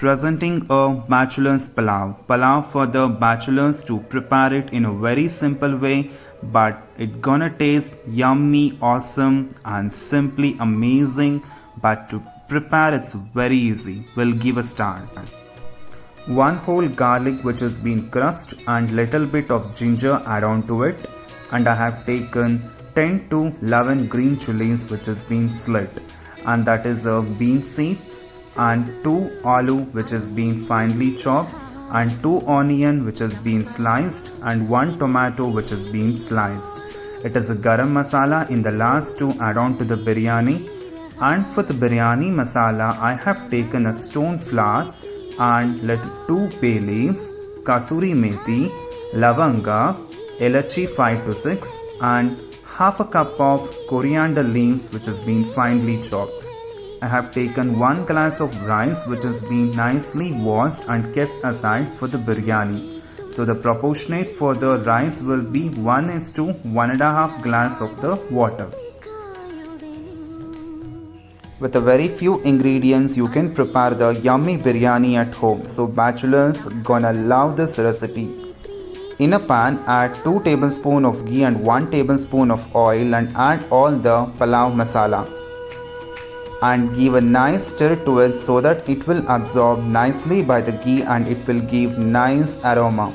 Presenting a bachelor's palav. Palav for the bachelors to prepare it in a very simple way, but it gonna taste yummy, awesome and simply amazing. But to prepare it's very easy. We'll give a start. One whole garlic which has been crushed and little bit of ginger add on to it, and I have taken 10 to 11 green chilies which has been slit, and that is bean seeds, and 2 aloo which has been finely chopped, and 2 onion which has been sliced, and 1 tomato which has been sliced. It is a garam masala in the last to add on to the biryani. And for the biryani masala I have taken a stone flower and 2 bay leaves, kasuri methi, lavanga, elachi 5 to 6 and half a cup of coriander leaves which has been finely chopped. I have taken 1 glass of rice which has been nicely washed and kept aside for the biryani. So the proportionate for the rice will be 1:1.5 glass of the water. With a very few ingredients you can prepare the yummy biryani at home. So bachelors gonna love this recipe. In a pan add 2 tablespoons of ghee and 1 tablespoon of oil and add all the palav masala. And give a nice stir to it so that it will absorb nicely by the ghee and it will give nice aroma.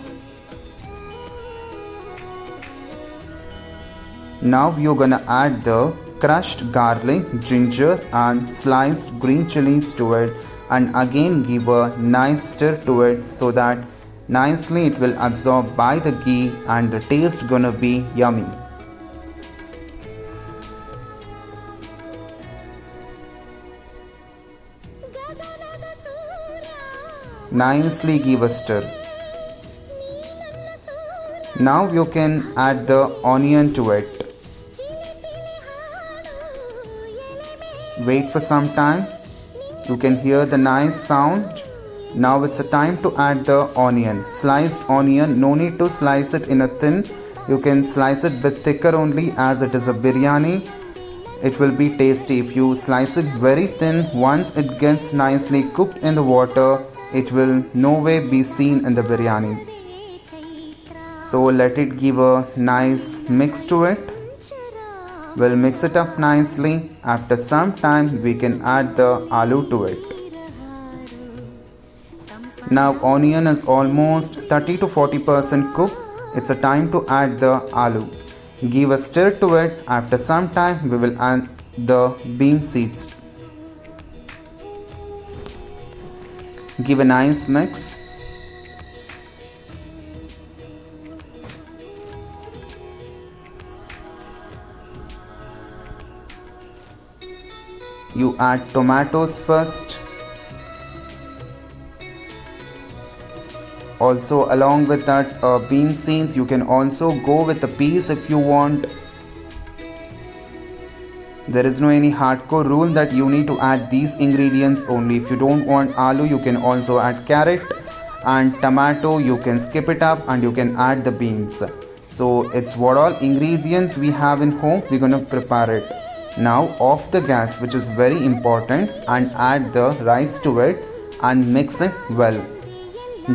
Now you're gonna add the crushed garlic, ginger and sliced green chilies to it, and again give a nice stir to it so that nicely it will absorb by the ghee and the taste gonna be yummy. Nicely give a stir. Now you can add the onion to it. Wait for some time. You can hear the nice sound. Now it's a time to add the onion. Sliced onion, no need to slice it in a thin. You can slice it bit thicker only as it is a biryani. It will be tasty. If you slice it very thin, once it gets nicely cooked in the water, it will no way be seen in the biryani. So let it give a nice mix to it. We'll mix it up nicely. After some time we can add the aloo to it. Now onion is almost 30 to 40% cooked. It's a time to add the aloo. Give a stir to it. After some time we will add the bean seeds. Give a nice mix. You add tomatoes first. Also along with that bean seeds, you can also go with the peas if you want. There is no any hardcore rule that you need to add these ingredients only. If you don't want aloo, you can also add carrot and tomato. You can skip it up and you can add the beans. So it's what all ingredients we have in home, we're gonna prepare it. Now off the gas, which is very important, and add the rice to it and mix it well.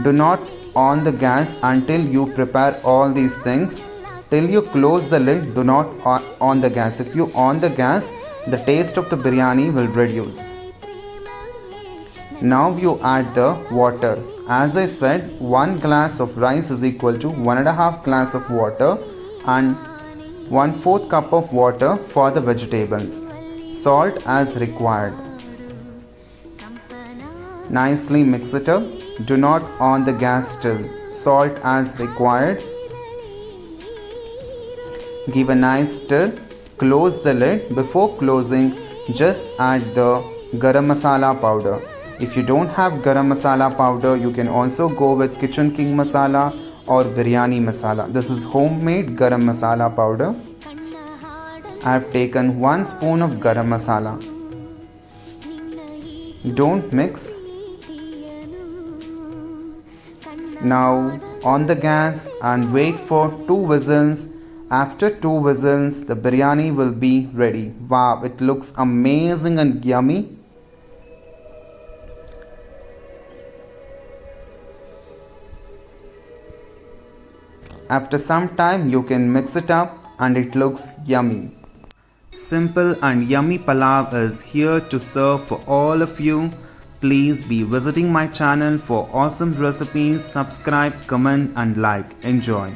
Do not on the gas until you prepare all these things. Till you close the lid, do not on the gas. If you on the gas, the taste of the biryani will reduce. Now you add the water. As I said, 1 glass of rice is equal to 1.5 glass of water and 1/4 cup of water for the vegetables. Salt as required. Nicely mix it up. Do not on the gas still. Salt as required. Give a nice stir. Close the lid. Before closing, just add the garam masala powder. If you don't have garam masala powder, you can also go with Kitchen King masala or biryani masala. This is homemade garam masala powder. I have taken 1 spoon of garam masala. Don't mix. Now on the gas and wait for 2 whistles. After 2 whistles, the biryani will be ready. Wow, it looks amazing and yummy. After some time you can mix it up and it looks yummy. Simple and yummy palav is here to serve for all of you. Please be visiting my channel for awesome recipes. Subscribe, comment and like. Enjoy.